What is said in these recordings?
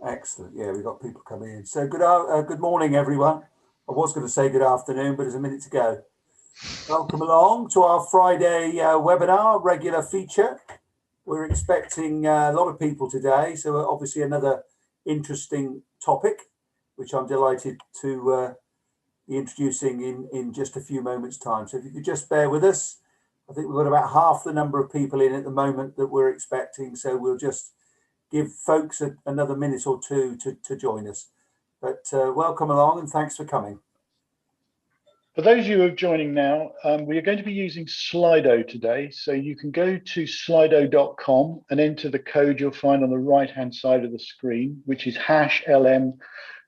Excellent. Yeah, we've got people coming in. So good morning, everyone. I was going to say good afternoon, but there's a minute to go. Welcome along to our Friday webinar, regular feature. We're expecting a lot of people today, so obviously another interesting topic, which I'm delighted to be introducing in just a few moments' time. So if you could just bear with us, I think we've got about half the number of people in at the moment that we're expecting, so we'll just give folks another minute or two to join us. But welcome along and thanks for coming. For those of you who are joining now, we are going to be using Slido today. So you can go to slido.com and enter the code you'll find on the right-hand side of the screen, which is #LM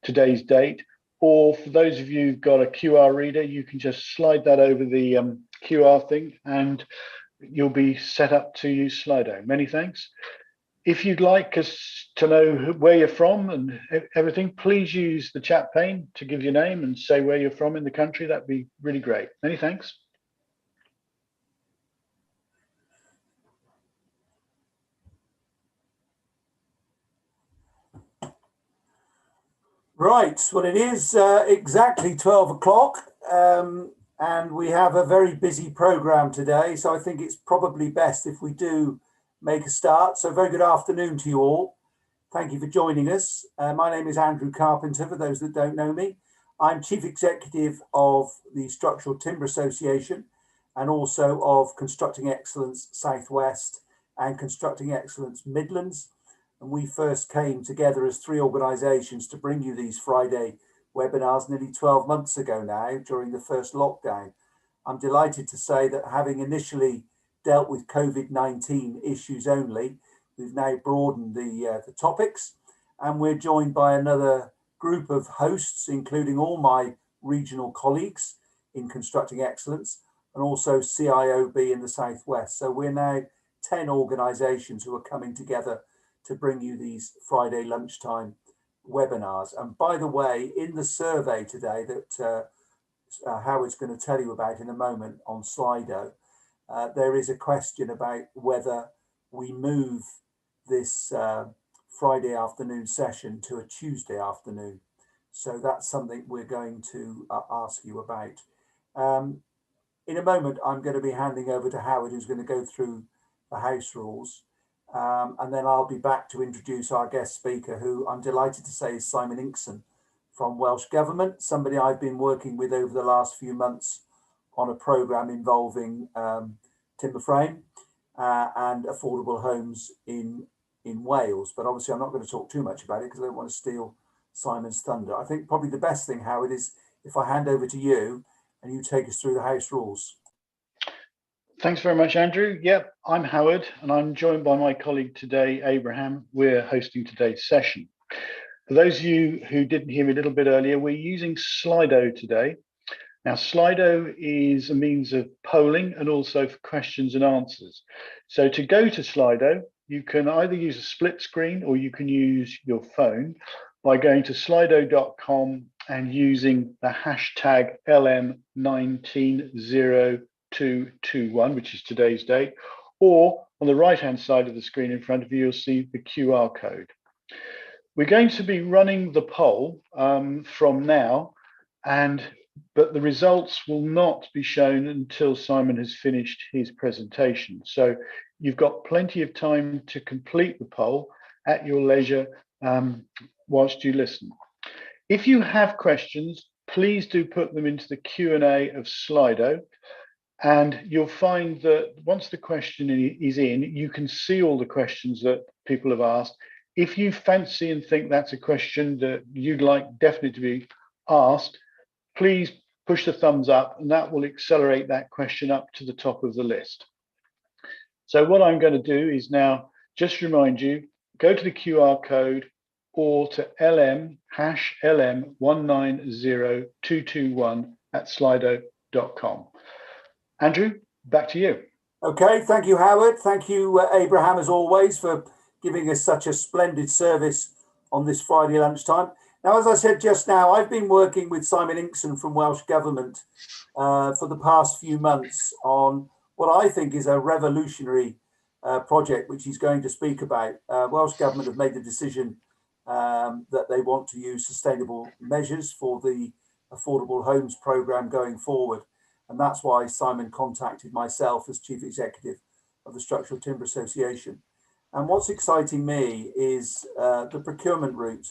today's date. Or for those of you who've got a QR reader, you can just slide that over the QR thing and you'll be set up to use Slido. Many thanks. If you'd like us to know where you're from and everything, please use the chat pane to give your name and say where you're from in the country. That'd be really great. Many thanks. Right, well, it is exactly 12 o'clock and we have a very busy program today. So I think it's probably best if we do make a start. So very good afternoon to you all. Thank you for joining us. My name is Andrew Carpenter, for those that don't know me. I'm Chief Executive of the Structural Timber Association and also of Constructing Excellence Southwest and Constructing Excellence Midlands. And we first came together as three organisations to bring you these Friday webinars nearly 12 months ago now, during the first lockdown. I'm delighted to say that having initially dealt with COVID-19 issues only, we've now broadened the topics, and we're joined by another group of hosts, including all my regional colleagues in Constructing Excellence and also CIOB in the Southwest. So we're now 10 organisations who are coming together to bring you these Friday lunchtime webinars. And by the way, in the survey today that Howard's going to tell you about in a moment on Slido, there is a question about whether we move this Friday afternoon session to a Tuesday afternoon. So that's something we're going to ask you about. In a moment, I'm going to be handing over to Howard, who's going to go through the house rules. And then I'll be back to introduce our guest speaker, who I'm delighted to say is Simon Inkson from Welsh Government, somebody I've been working with over the last few months on a programme involving timber frame and affordable homes in Wales. But obviously I'm not going to talk too much about it because I don't want to steal Simon's thunder. I think probably the best thing, Howard, is if I hand over to you and you take us through the house rules. Thanks very much, Andrew. Yep, I'm Howard and I'm joined by my colleague today, Abraham. We're hosting today's session. For those of you who didn't hear me a little bit earlier, we're using Slido today. Now, Slido is a means of polling and also for questions and answers. So to go to Slido, you can either use a split screen or you can use your phone by going to slido.com and using the hashtag LM190221, which is today's date, or on the right-hand side of the screen in front of you, you'll see the QR code. We're going to be running the poll from now, but the results will not be shown until Simon has finished his presentation. So you've got plenty of time to complete the poll at your leisure whilst you listen. If you have questions, please do put them into the Q&A of Slido. And you'll find that once the question is in, you can see all the questions that people have asked. If you fancy and think that's a question that you'd like definitely to be asked, please push the thumbs up and that will accelerate that question up to the top of the list. So what I'm going to do is now just remind you, go to the QR code or to LM190221 at slido.com. Andrew, back to you. Okay, thank you, Howard. Thank you, Abraham, as always, for giving us such a splendid service on this Friday lunchtime. Now, as I said just now, I've been working with Simon Inkson from Welsh Government for the past few months on what I think is a revolutionary project, which he's going to speak about. Welsh Government have made the decision that they want to use sustainable measures for the affordable homes programme going forward. And that's why Simon contacted myself as Chief Executive of the Structural Timber Association. And what's exciting me is the procurement route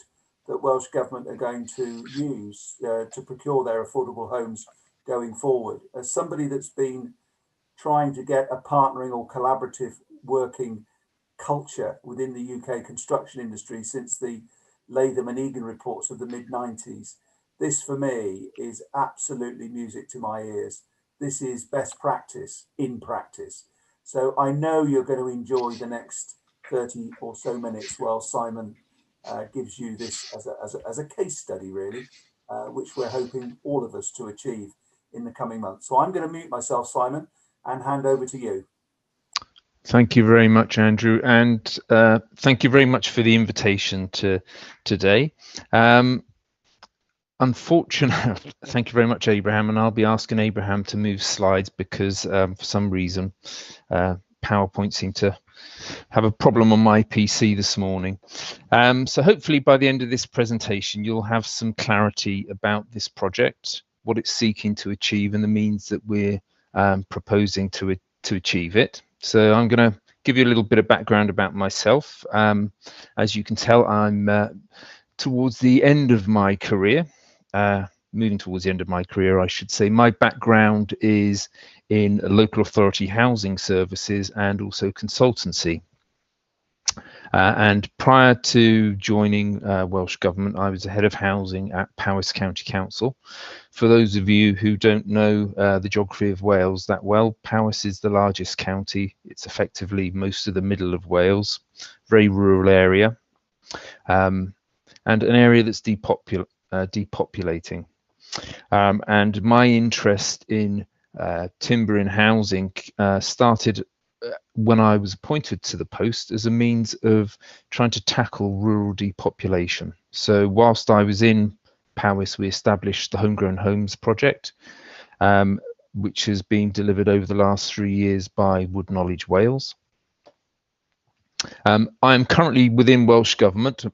that Welsh Government are going to use to procure their affordable homes going forward. As somebody that's been trying to get a partnering or collaborative working culture within the UK construction industry since the Latham and Egan reports of the mid-90s, this for me is absolutely music to my ears. This is best practice in practice. So I know you're going to enjoy the next 30 or so minutes while Simon gives you this as a case study, really, which we're hoping all of us to achieve in the coming months. So I'm going to mute myself, Simon, and hand over to you. Thank you very much, Andrew, and thank you very much for the invitation to today. Unfortunately, thank you very much, Abraham, and I'll be asking Abraham to move slides because for some reason PowerPoint seemed to have a problem on my PC this morning. So hopefully by the end of this presentation, you'll have some clarity about this project, what it's seeking to achieve, and the means that we're proposing to achieve it. So I'm going to give you a little bit of background about myself. As you can tell, I'm towards the end of my career, moving towards the end of my career, I should say. My background is in local authority housing services and also consultancy. And prior to joining Welsh Government, I was the head of housing at Powys County Council. For those of you who don't know the geography of Wales that well, Powys is the largest county. It's effectively most of the middle of Wales, very rural area, and an area that's depopulating. And my interest in timber in housing started when I was appointed to the post as a means of trying to tackle rural depopulation. So whilst I was in Powys, we established the Homegrown Homes project, which has been delivered over the last 3 years by Wood Knowledge Wales. I am currently within Welsh Government,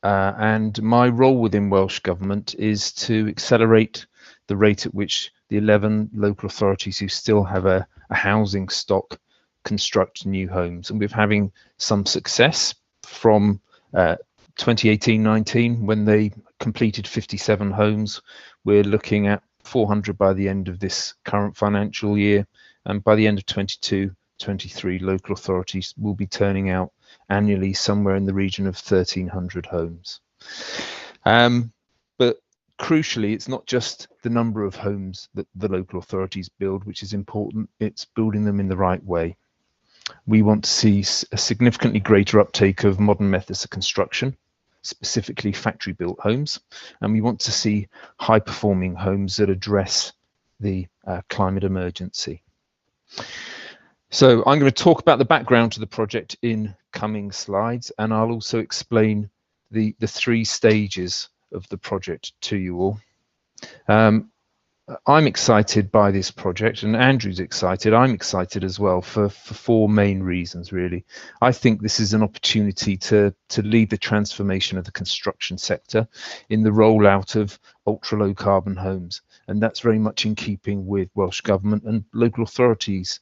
and my role within Welsh Government is to accelerate the rate at which the 11 local authorities who still have a housing stock construct new homes, and we're having some success from 2018-19 when they completed 57 homes. We're looking at 400 by the end of this current financial year, and by the end of 22-23 local authorities will be turning out annually somewhere in the region of 1,300 homes. But crucially, it's not just the number of homes that the local authorities build which is important, it's building them in the right way. We want to see a significantly greater uptake of modern methods of construction, specifically factory-built homes, and we want to see high-performing homes that address the climate emergency. So I'm going to talk about the background to the project in coming slides, and I'll also explain the 3 stages of the project to you all. I'm excited by this project, and Andrew's excited. I'm excited as well for 4 main reasons, really. I think this is an opportunity to lead the transformation of the construction sector in the rollout of ultra-low carbon homes, and that's very much in keeping with Welsh Government and local authorities'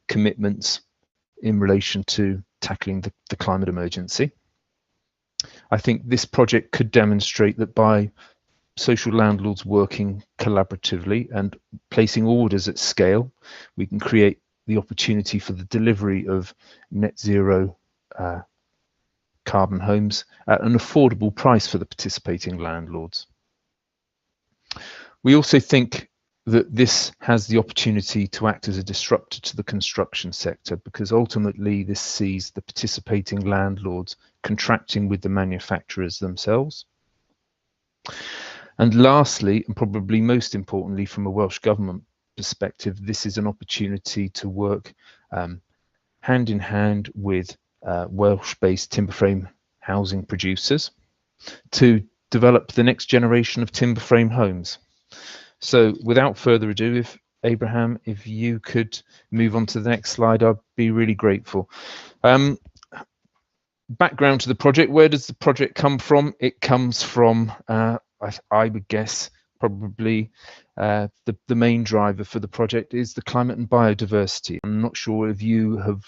commitments in relation to tackling the climate emergency. I think this project could demonstrate that by social landlords working collaboratively and placing orders at scale, we can create the opportunity for the delivery of net zero carbon homes at an affordable price for the participating landlords. We also think that this has the opportunity to act as a disruptor to the construction sector, because ultimately this sees the participating landlords contracting with the manufacturers themselves. And lastly, and probably most importantly from a Welsh Government perspective, this is an opportunity to work hand in hand with Welsh-based timber frame housing producers to develop the next generation of timber frame homes. So without further ado, if Abraham, if you could move on to the next slide, I'd be really grateful. Background to the project. Where does the project come from? It comes from, I would guess, probably the main driver for the project is the climate and biodiversity. I'm not sure if you have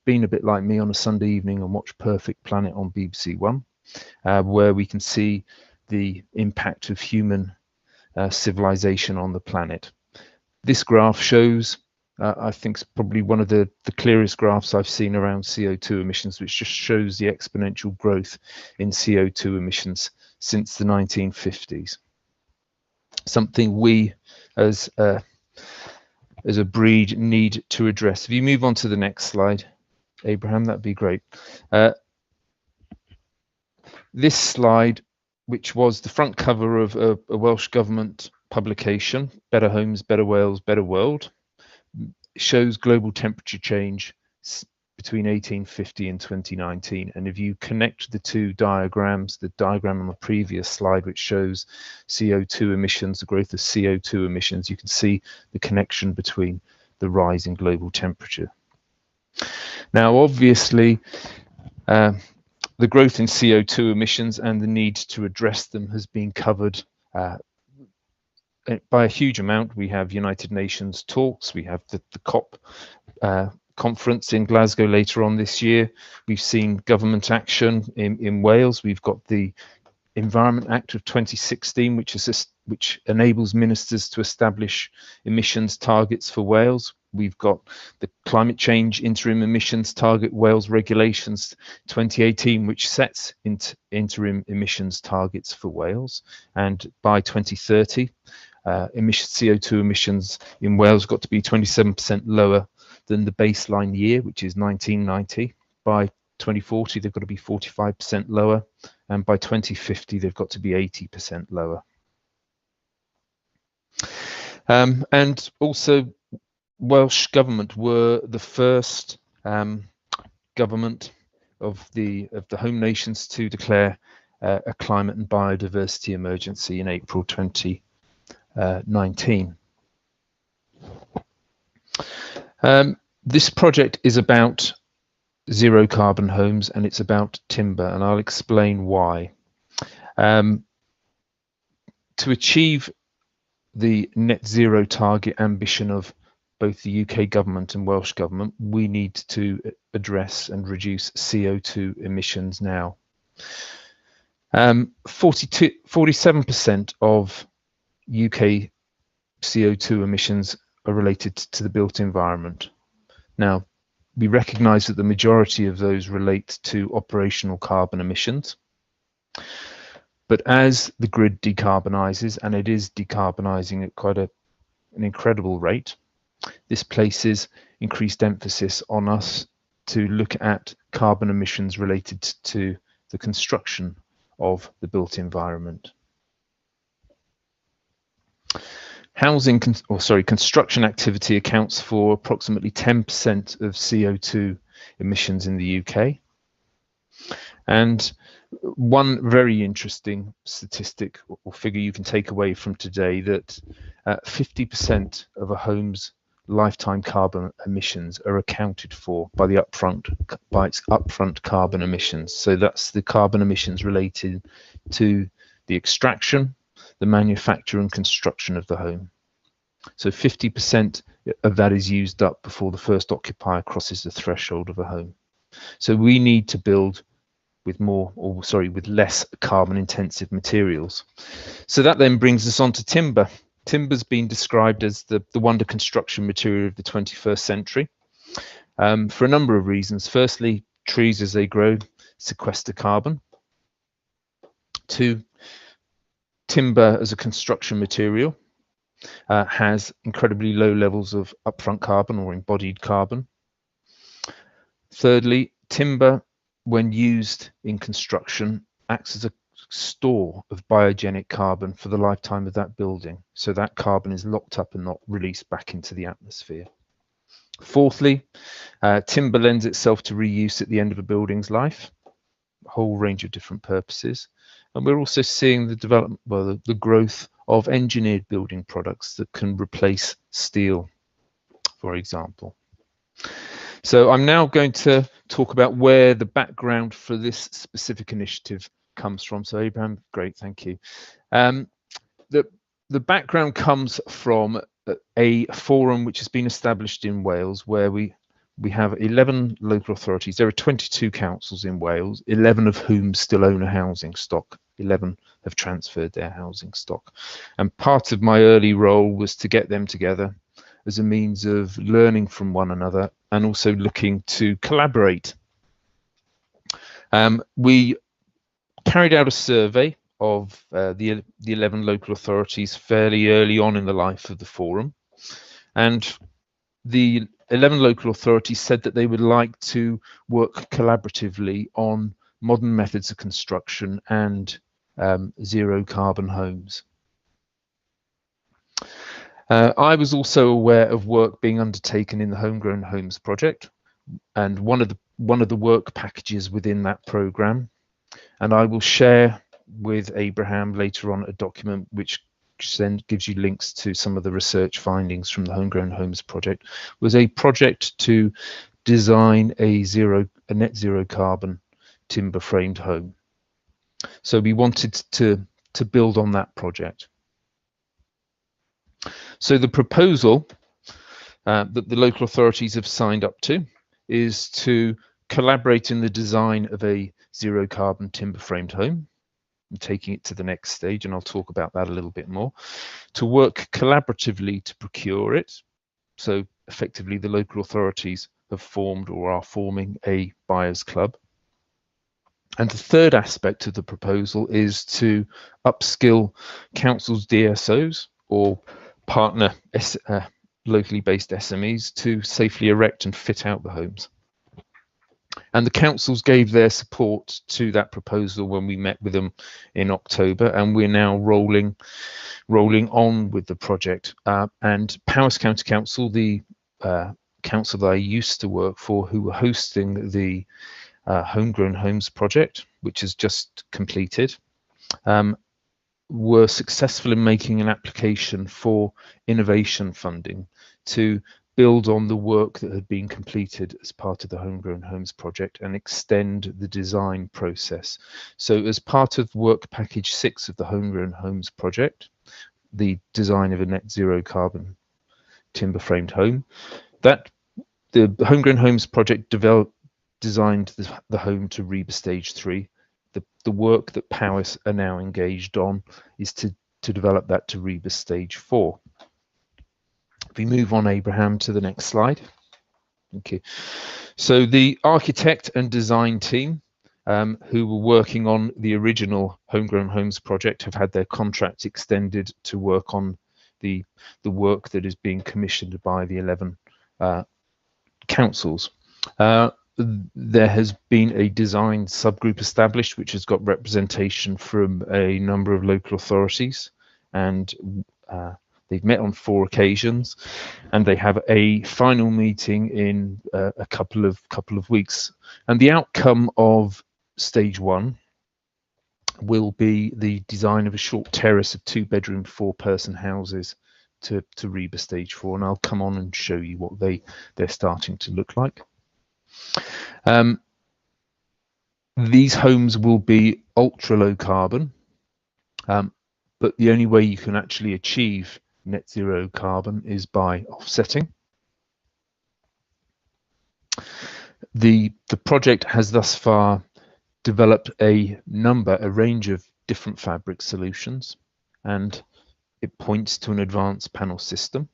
been a bit like me on a Sunday evening and watched Perfect Planet on BBC One, where we can see the impact of human civilization on the planet. This graph shows, I think, it's probably one of the clearest graphs I've seen around CO2 emissions, which just shows the exponential growth in CO2 emissions since the 1950s. Something we, as a breed, need to address. If you move on to the next slide, Abraham, that'd be great. This slide, which was the front cover of a Welsh Government publication, Better Homes, Better Wales, Better World, shows global temperature change between 1850 and 2019. And if you connect the two diagrams, the diagram on the previous slide, which shows CO2 emissions, the growth of CO2 emissions, you can see the connection between the rise in global temperature. Now, obviously, the growth in CO2 emissions and the need to address them has been covered by a huge amount. We have United Nations talks, we have the COP conference in Glasgow later on this year. We've seen government action in Wales. We've got the Environment Act of 2016, which enables ministers to establish emissions targets for Wales. We've got the Climate Change Interim Emissions Target Wales Regulations 2018, which sets interim emissions targets for Wales. And by 2030, CO2 emissions in Wales got to be 27% lower than the baseline year, which is 1990. By 2040, they've got to be 45% lower. And by 2050, they've got to be 80% lower. And also, Welsh Government were the first government of the home nations to declare a climate and biodiversity emergency in April 2019. This project is about zero carbon homes, and it's about timber, and I'll explain why. To achieve the net zero target ambition of both the UK government and Welsh government, we need to address and reduce CO2 emissions now. 47% of UK CO2 emissions are related to the built environment. Now, we recognise that the majority of those relate to operational carbon emissions. But as the grid decarbonises, and it is decarbonising at quite an incredible rate, this places increased emphasis on us to look at carbon emissions related to the construction of the built environment. Construction activity accounts for approximately 10% of CO2 emissions in the UK. And one very interesting statistic or figure you can take away from today, that 50% of a home's lifetime carbon emissions are accounted for by its upfront carbon emissions. So that's the carbon emissions related to the extraction, the manufacture and construction of the home. So 50% of that is used up before the first occupier crosses the threshold of a home. So we need to build with less carbon intensive materials. So that then brings us on to timber. Timber's been described as the wonder construction material of the 21st century for a number of reasons. Firstly, trees as they grow sequester carbon. 2, timber as a construction material has incredibly low levels of upfront carbon or embodied carbon. Thirdly, timber, when used in construction, acts as a store of biogenic carbon for the lifetime of that building. So that carbon is locked up and not released back into the atmosphere. Fourthly, timber lends itself to reuse at the end of a building's life, a whole range of different purposes. And we're also seeing the development, the growth of engineered building products that can replace steel, for example. So I'm now going to talk about where the background for this specific initiative comes from. So Abraham, great, thank you. The background comes from a forum which has been established in Wales, where we have 11 local authorities. There are 22 councils in Wales, 11 of whom still own a housing stock. 11 have transferred their housing stock. And part of my early role was to get them together as a means of learning from one another and also looking to collaborate. We carried out a survey of the 11 local authorities fairly early on in the life of the forum, and the 11 local authorities said that they would like to work collaboratively on modern methods of construction and zero carbon homes. I was also aware of work being undertaken in the Homegrown Homes project, and one of the work packages within that programme, and I will share with Abraham later on a document which then gives you links to some of the research findings from the Homegrown Homes project, was a project to design a net zero carbon timber framed home. So we wanted to build on that project. So the proposal that the local authorities have signed up to is to collaborate in the design of a zero carbon timber framed home, and taking it to the next stage, and I'll talk about that a little bit more, to work collaboratively to procure it. So effectively the local authorities have formed or are forming a buyers club. And the third aspect of the proposal is to upskill councils' DSOs or partner locally based SMEs to safely erect and fit out the homes. And the councils gave their support to that proposal when we met with them in October, and we're now rolling on with the project. And Powys County Council, the council that I used to work for, who were hosting the Homegrown Homes project, which has just completed, were successful in making an application for innovation funding to build on the work that had been completed as part of the Homegrown Homes project and extend the design process. So as part of work package 6 of the Homegrown Homes project, the design of a net zero carbon timber framed home, that the Homegrown Homes project designed the home to REBA stage 3. The work that Powys are now engaged on is to develop that to REBA stage 4. If we move on, Abraham, to the next slide. Okay. So the architect and design team who were working on the original Homegrown Homes project have had their contract extended to work on the work that is being commissioned by the 11 councils. There has been a design subgroup established which has got representation from a number of local authorities, and they've met on 4 occasions, and they have a final meeting in a couple of weeks. And the outcome of stage 1 will be the design of a short terrace of 2-bedroom, 4-person houses to REBA stage 4, and I'll come on and show you what they're starting to look like. These homes will be ultra low carbon, but the only way you can actually achieve net zero carbon is by offsetting. The project has thus far developed a range of different fabric solutions, and it points to an advanced panel system.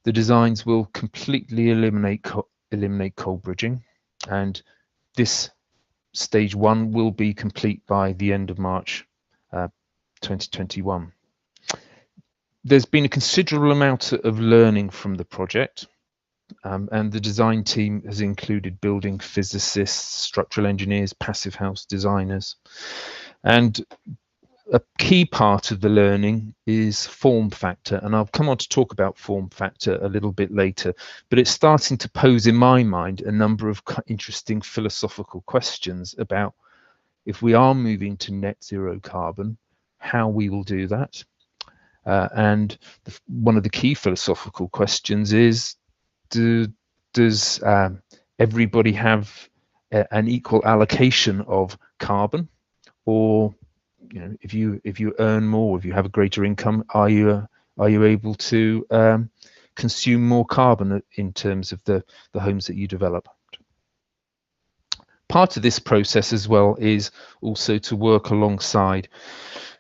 The designs will completely eliminate cold bridging, and this stage 1 will be complete by the end of March 2021. There's been a considerable amount of learning from the project, and the design team has included building physicists, structural engineers, passive house designers, and a key part of the learning is form factor, and I'll come on to talk about form factor a little bit later, but it's starting to pose in my mind a number of interesting philosophical questions about, if we are moving to net zero carbon, how we will do that. And one of the key philosophical questions is, does everybody have an equal allocation of carbon, or if you earn more, if you have a greater income, are you able to consume more carbon in terms of the homes that you develop? Part of this process as well is also to work alongside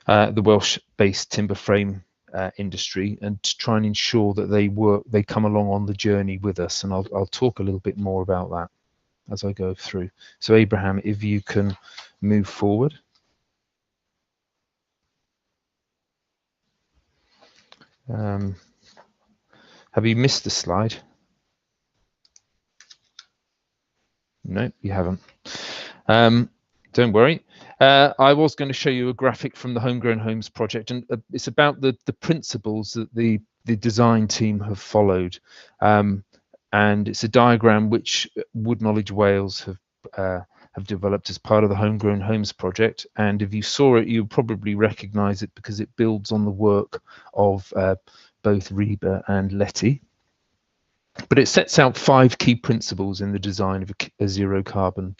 the Welsh-based timber frame industry, and to try and ensure that they come along on the journey with us. And I'll talk a little bit more about that as I go through. So Abraham, if you can move forward. Have you missed the slide? No, you haven't. Don't worry. I was going to show you a graphic from the Homegrown Homes project, and it's about the principles that the design team have followed. And it's a diagram which Wood Knowledge Wales have developed as part of the Homegrown Homes project. And if you saw it, you'll probably recognise it because it builds on the work of both Reba and Letty. But it sets out 5 key principles in the design of a zero carbon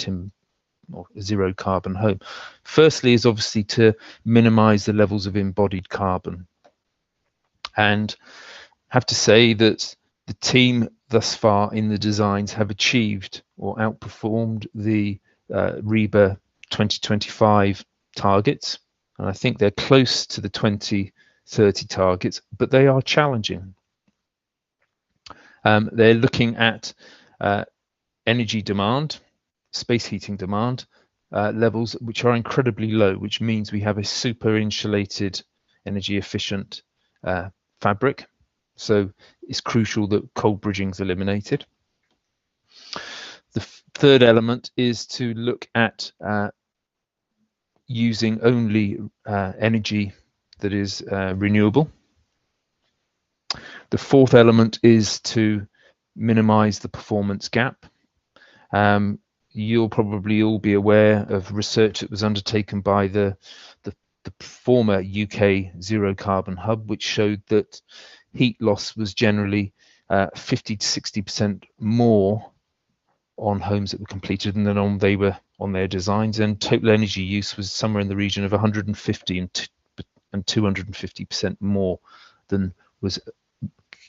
or a zero carbon home. Firstly is obviously to minimize the levels of embodied carbon. And have to say that the team thus far in the designs have achieved or outperformed the Reba 2025 targets. And I think they're close to the 2030 targets, but they are challenging. They're looking at energy demand, space heating demand levels, which are incredibly low, which means we have a super insulated, energy efficient fabric. So it's crucial that cold bridging is eliminated. The third element is to look at using only energy that is renewable. The fourth element is to minimize the performance gap. You'll probably all be aware of research that was undertaken by the former UK Zero Carbon Hub, which showed that heat loss was generally 50 to 60% more on homes that were completed than they were on their designs, and total energy use was somewhere in the region of 150 and 250% more than was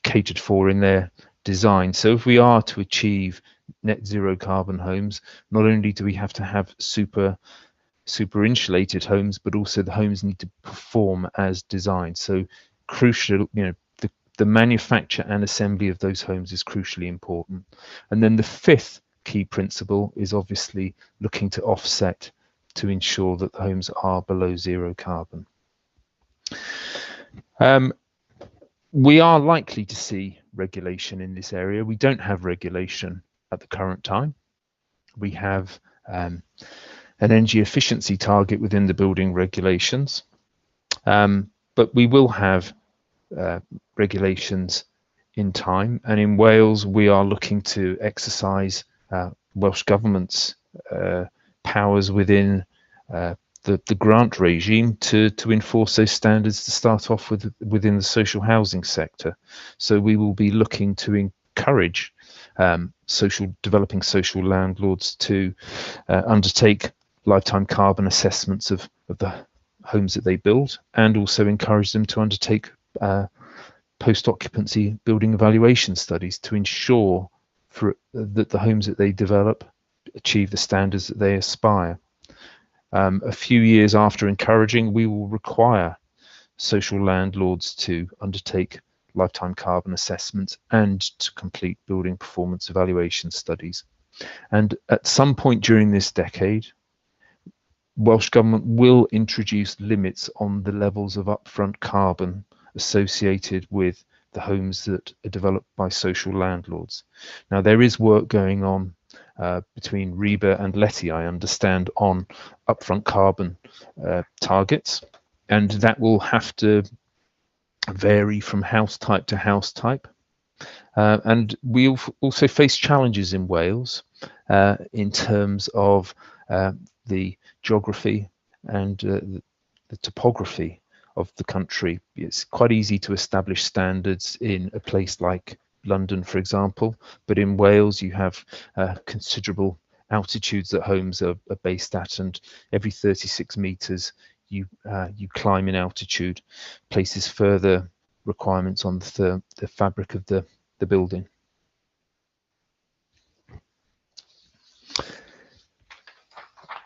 catered for in their design. So if we are to achieve net zero carbon homes, not only do we have to have super insulated homes, but also the homes need to perform as designed. So crucial, the manufacture and assembly of those homes is crucially important. And then the fifth key principle is obviously looking to offset to ensure that the homes are below zero carbon. We are likely to see regulation in this area. We don't have regulation at the current time. We have an energy efficiency target within the building regulations, but we will have regulations in time. And in Wales, we are looking to exercise Welsh Government's powers within the grant regime to enforce those standards to start off with within the social housing sector. So we will be looking to encourage developing social landlords to undertake lifetime carbon assessments of the homes that they build, and also encourage them to undertake post-occupancy building evaluation studies to ensure that the homes that they develop achieve the standards that they aspire. A few years after encouraging, we will require social landlords to undertake lifetime carbon assessments and to complete building performance evaluation studies. And at some point during this decade, Welsh Government will introduce limits on the levels of upfront carbon associated with the homes that are developed by social landlords. Now, there is work going on between Reba and Letty, I understand, on upfront carbon targets, and that will have to vary from house type to house type. And we also face challenges in Wales in terms of the geography and the topography of the country. It's quite easy to establish standards in a place like London, for example, but in Wales you have considerable altitudes that homes are based at, and every 36 meters you climb in altitude, places further requirements on the fabric of the building.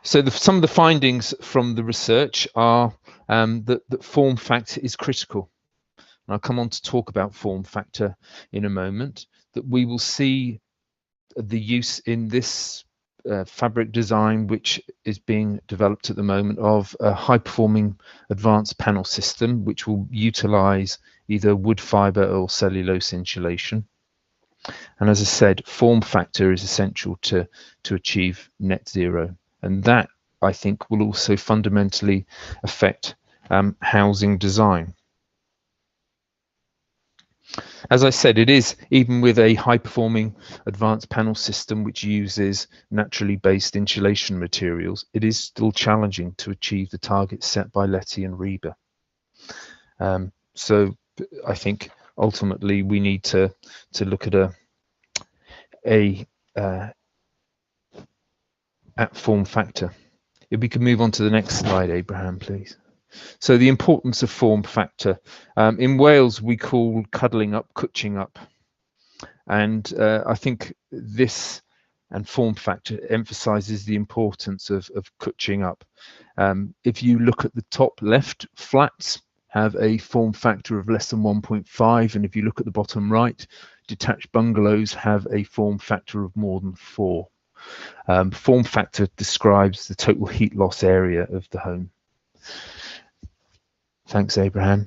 So some of the findings from the research are that form factor is critical. And I'll come on to talk about form factor in a moment, that we will see the use in this fabric design, which is being developed at the moment, of a high-performing advanced panel system, which will utilize either wood fiber or cellulose insulation. And as I said, form factor is essential to achieve net zero. And that, I think, will also fundamentally affect housing design. As I said, it is, even with a high-performing advanced panel system which uses naturally based insulation materials, it is still challenging to achieve the targets set by Letty and Reba. So I think ultimately we need to look at at form factor. If we could move on to the next slide, Abraham, please. So the importance of form factor. In Wales, we call cuddling up, cwtching up. And I think this and form factor emphasizes the importance of cwtching up. If you look at the top left, flats have a form factor of less than 1.5. And if you look at the bottom right, detached bungalows have a form factor of more than 4. Form factor describes the total heat loss area of the home. Thanks, Abraham.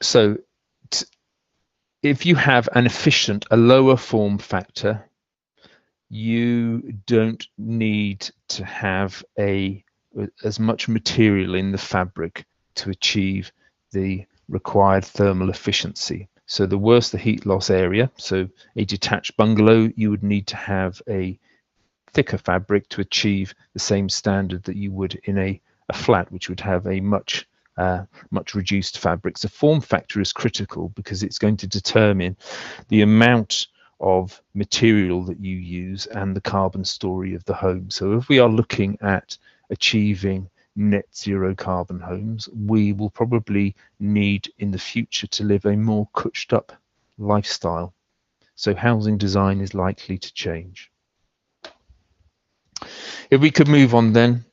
So if you have an efficient, a lower form factor, you don't need to have as much material in the fabric to achieve the required thermal efficiency. So the worse the heat loss area, so a detached bungalow, you would need to have a thicker fabric to achieve the same standard that you would in a flat, which would have a much reduced fabric. So form factor is critical because it's going to determine the amount of material that you use and the carbon story of the home. So if we are looking at achieving net zero carbon homes, we will probably need in the future to live a more cwtched up lifestyle. So housing design is likely to change. If we could move on then,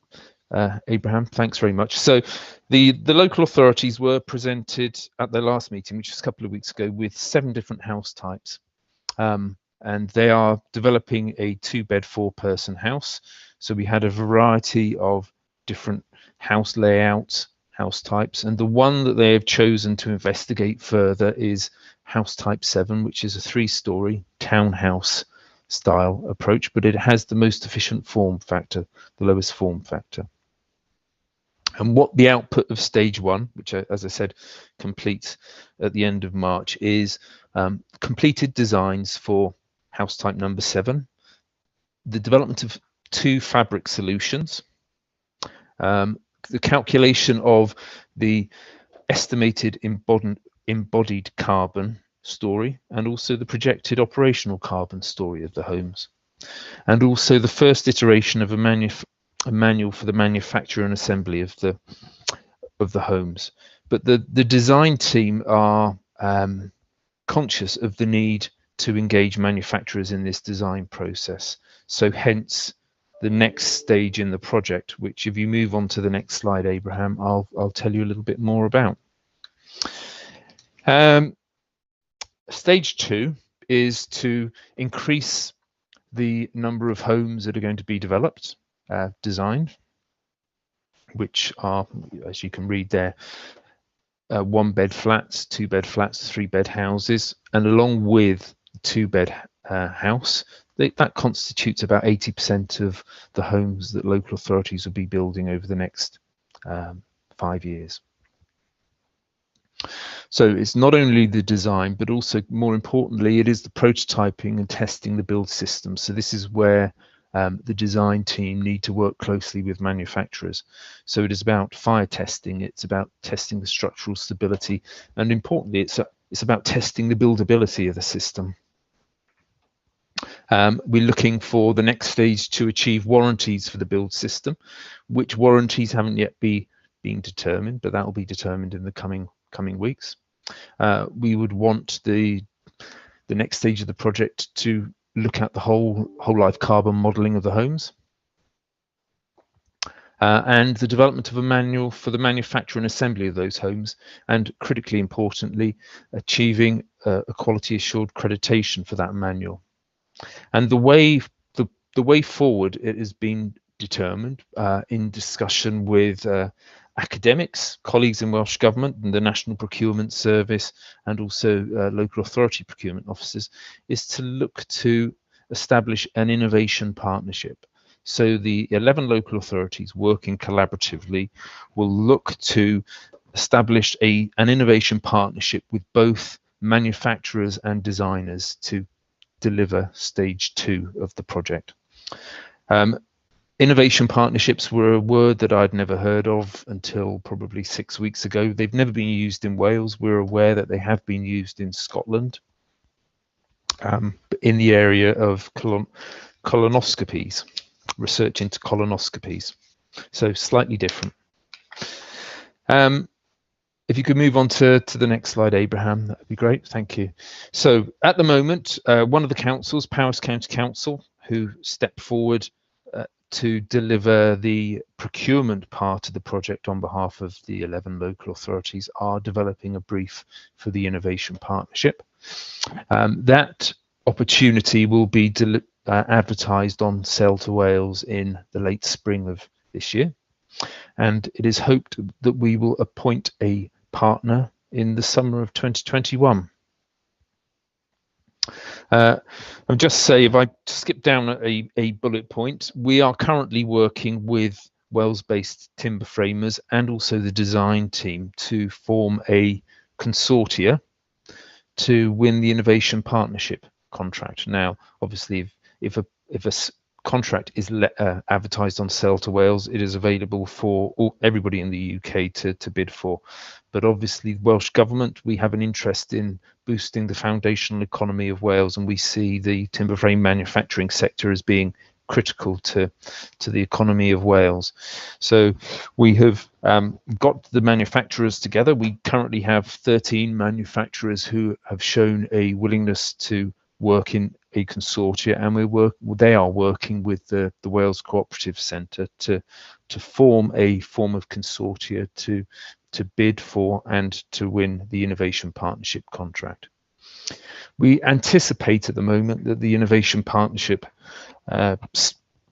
Abraham, thanks very much. So the local authorities were presented at their last meeting, which was a couple of weeks ago, with 7 different house types. And they are developing a 2-bed, 4-person house. So we had a variety of different house layouts, house types, and the one that they have chosen to investigate further is house type 7, which is a 3-story townhouse style approach, but it has the most efficient form factor, the lowest form factor. And what the output of stage 1, which, as I said, completes at the end of March, is completed designs for house type number 7, the development of 2 fabric solutions, the calculation of the estimated embodied carbon story, and also the projected operational carbon story of the homes, and also the first iteration of a manual for the manufacture and assembly of the homes. But the design team are conscious of the need to engage manufacturers in this design process. So hence the next stage in the project, which if you move on to the next slide, Abraham, I'll tell you a little bit more about. Stage 2 is to increase the number of homes that are going to be developed, designed, which are, as you can read there, 1-bed flats, 2-bed flats, 3-bed houses, and along with the 2-bed house, that constitutes about 80% of the homes that local authorities will be building over the next 5 years. So it's not only the design, but also more importantly, it is the prototyping and testing the build system. So this is where the design team need to work closely with manufacturers. So it is about fire testing, it's about testing the structural stability, and importantly, it's about testing the buildability of the system. We're looking for the next stage to achieve warranties for the build system, which warranties haven't yet been determined, but that will be determined in the coming weeks. We would want the next stage of the project to look at the whole life carbon modelling of the homes, and the development of a manual for the manufacture and assembly of those homes, and critically importantly, achieving a quality assured accreditation for that manual. And the way forward, it has been determined in discussion with academics, colleagues in Welsh Government and the National Procurement Service, and also local authority procurement officers, is to look to establish an innovation partnership. So the 11 local authorities working collaboratively will look to establish an innovation partnership with both manufacturers and designers to deliver stage 2 of the project. Innovation partnerships were a word that I'd never heard of until probably 6 weeks ago. They've never been used in Wales. We're aware that they have been used in Scotland, in the area of colonoscopies, research into colonoscopies. So slightly different. If you could move on to the next slide, Abraham, that would be great. Thank you. So at the moment, one of the councils, Powys County Council, who stepped forward to deliver the procurement part of the project on behalf of the 11 local authorities, are developing a brief for the innovation partnership. That opportunity will be advertised on Sell to Wales in the late spring of this year, and it is hoped that we will appoint a partner in the summer of 2021. I'll just say, if I skip down a bullet point, we are currently working with Wales-based timber framers and also the design team to form a consortia to win the innovation partnership contract. Now, obviously, if a contract is advertised on Sell to Wales, it is available for everybody in the UK to bid for. But obviously, Welsh Government, we have an interest in boosting the foundational economy of Wales, and we see the timber frame manufacturing sector as being critical to the economy of Wales. So we have got the manufacturers together. We currently have 13 manufacturers who have shown a willingness to work in a consortia, and they are working with the Wales Cooperative Centre to form a form of consortia to bid for and to win the innovation partnership contract. We anticipate at the moment that the innovation partnership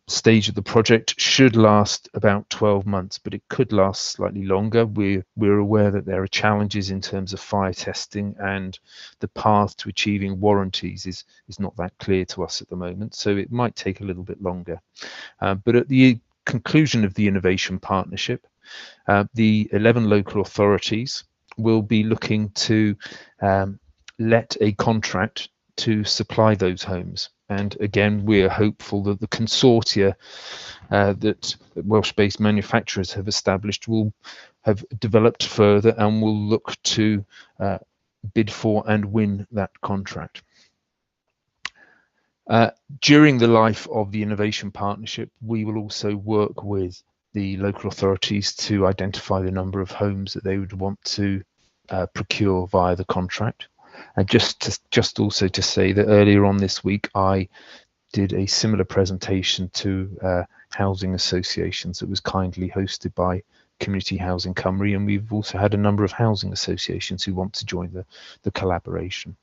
stage of the project should last about 12 months, but it could last slightly longer. We're aware that there are challenges in terms of fire testing, and the path to achieving warranties is not that clear to us at the moment, so it might take a little bit longer. But at the conclusion of the innovation partnership, the 11 local authorities will be looking to let a contract to supply those homes. And again, we're hopeful that the consortia that Welsh-based manufacturers have established will have developed further and will look to bid for and win that contract. During the life of the innovation partnership, we will also work with the local authorities to identify the number of homes that they would want to procure via the contract. And just also to say that earlier on this week, I did a similar presentation to housing associations that was kindly hosted by Community Housing Cymru, and we've also had a number of housing associations who want to join the collaboration.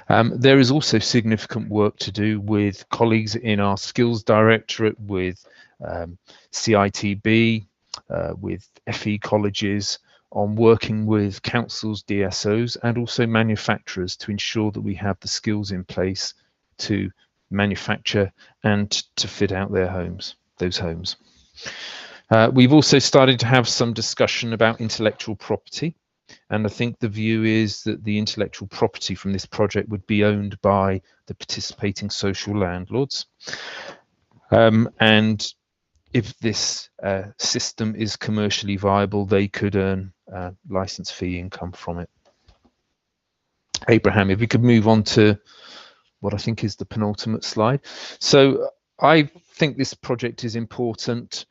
There is also significant work to do with colleagues in our skills directorate, with CITB, with FE colleges, on working with councils, DSOs, and also manufacturers to ensure that we have the skills in place to manufacture and to fit out their homes, those homes. We've also started to have some discussion about intellectual property, and I think the view is that the intellectual property from this project would be owned by the participating social landlords. And if this system is commercially viable, they could earn license fee income from it. Abraham, if we could move on to what I think is the penultimate slide. So I think this project is important,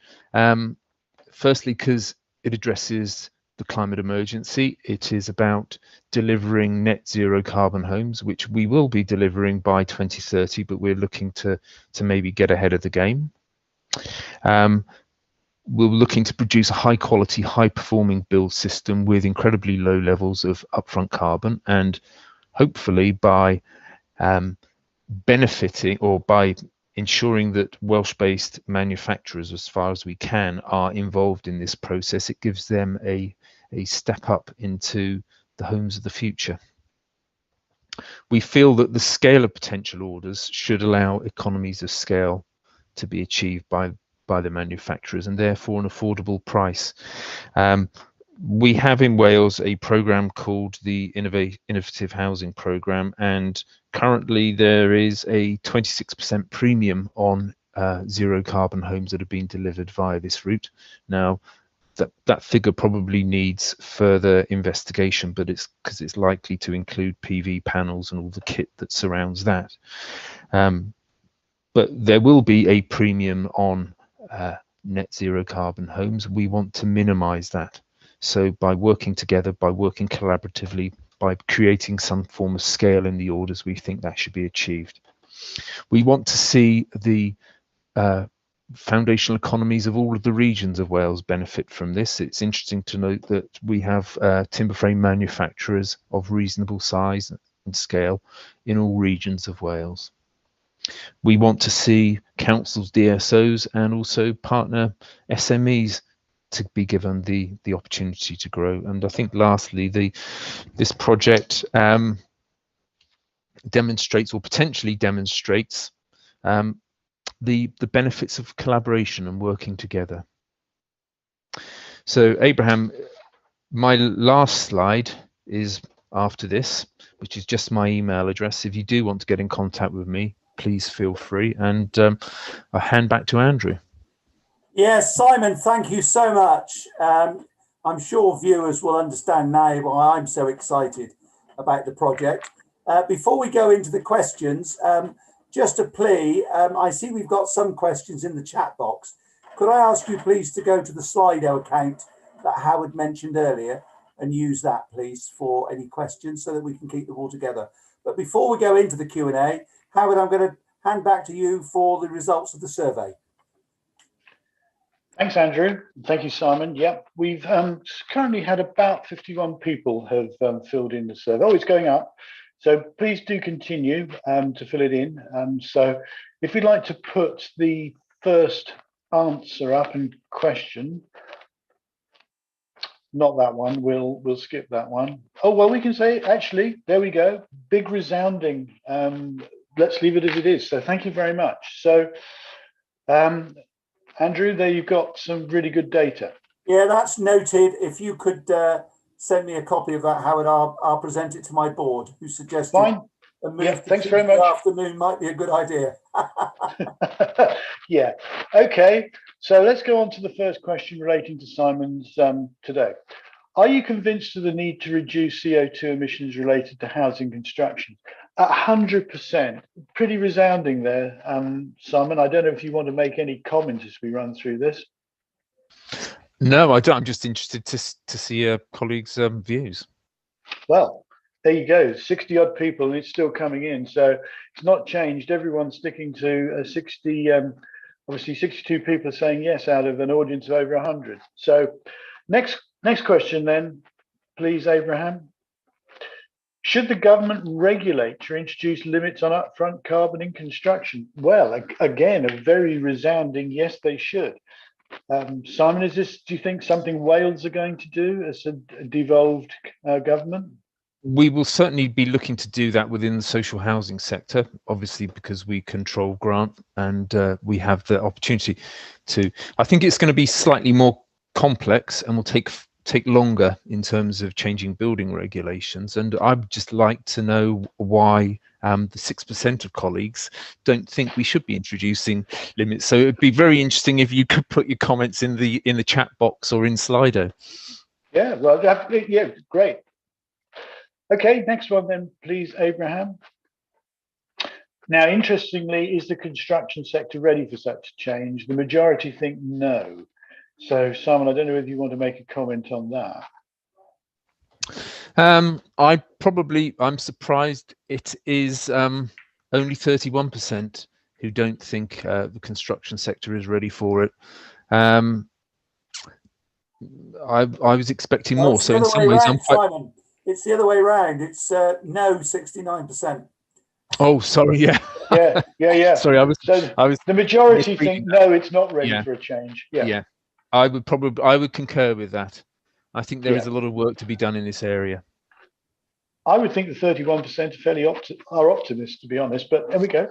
firstly because it addresses the climate emergency. It is about delivering net zero carbon homes, which we will be delivering by 2030, but we're looking to maybe get ahead of the game. We're looking to produce a high quality, high performing build system with incredibly low levels of upfront carbon, and hopefully by benefiting or by ensuring that Welsh-based manufacturers, as far as we can, are involved in this process, it gives them a step up into the homes of the future. We feel that the scale of potential orders should allow economies of scale to be achieved by the manufacturers, and therefore an affordable price. We have in Wales a programme called the Innovative Housing Programme, and currently there is a 26% premium on zero carbon homes that have been delivered via this route. Now, that figure probably needs further investigation, but it's because it's likely to include PV panels and all the kit that surrounds that. But there will be a premium on net zero carbon homes. We want to minimise that. So by working together, by working collaboratively, by creating some form of scale in the orders, we think that should be achieved. We want to see the foundational economies of all of the regions of Wales benefit from this. It's interesting to note that we have timber frame manufacturers of reasonable size and scale in all regions of Wales. We want to see councils, DSOs, and also partner SMEs to be given the opportunity to grow. And I think lastly, this project demonstrates, or potentially demonstrates, the benefits of collaboration and working together. So Abraham, my last slide is after this, which is just my email address. If you do want to get in contact with me, please feel free, and I'll hand back to Andrew. Yes, Simon, thank you so much. I'm sure viewers will understand now why I'm so excited about the project. Before we go into the questions, just a plea, I see we've got some questions in the chat box. Could I ask you please to go to the Slido account that Howard mentioned earlier and use that please for any questions so that we can keep them all together. But before we go into the Q&A, Howard, I'm going to hand back to you for the results of the survey. Thanks, Andrew. Thank you, Simon. Yep, we've currently had about 51 people have filled in the survey. Oh, it's going up. So please do continue to fill it in. So if you'd like to put the first answer up and question, not that one, we'll skip that one. Oh, well, we can say, actually, there we go. Big resounding. Let's leave it as it is. So thank you very much. So, Andrew, there you've got some really good data. Yeah, that's noted. If you could send me a copy of that, Howard, I'll present it to my board, who suggested Fine. a move Yeah, to thanks very Tuesday much. afternoon might be a good idea. Yeah. Okay. So let's go on to the first question relating to Simon's today. Are you convinced of the need to reduce CO2 emissions related to housing construction? 100%. Pretty resounding there, Simon. I don't know if you want to make any comments as we run through this. No, I don't. I'm just interested to see a colleague's views. Well, there you go. 60 odd people, and it's still coming in. So it's not changed. Everyone's sticking to 60. Obviously, 62 people are saying yes out of an audience of over 100. So next question then, please, Abraham. Should the government regulate or introduce limits on upfront carbon in construction? Well, again, a very resounding yes, they should. Simon, is this, do you think, something Wales are going to do as a devolved government? We will certainly be looking to do that within the social housing sector, obviously because we control grant and we have the opportunity to. I think it's going to be slightly more complex and will take take longer in terms of changing building regulations, and I'd just like to know why the 6% of colleagues don't think we should be introducing limits. So it'd be very interesting if you could put your comments in the chat box or in Slido. Yeah, well, yeah, great. Okay, next one then, please, Abraham. Now, interestingly, is the construction sector ready for such a change? The majority think no. So, Simon, I don't know if you want to make a comment on that. I'm surprised it is only 31% who don't think the construction sector is ready for it. I was expecting more. So in some ways, I'm quite... Simon, it's the other way around. It's no, 69%. Oh, sorry. Yeah. Yeah. Sorry, I was. The majority think no, it's not ready for a change. Yeah. I would concur with that. I think there is a lot of work to be done in this area. I would think the 31% are fairly optimists, to be honest. But there we go.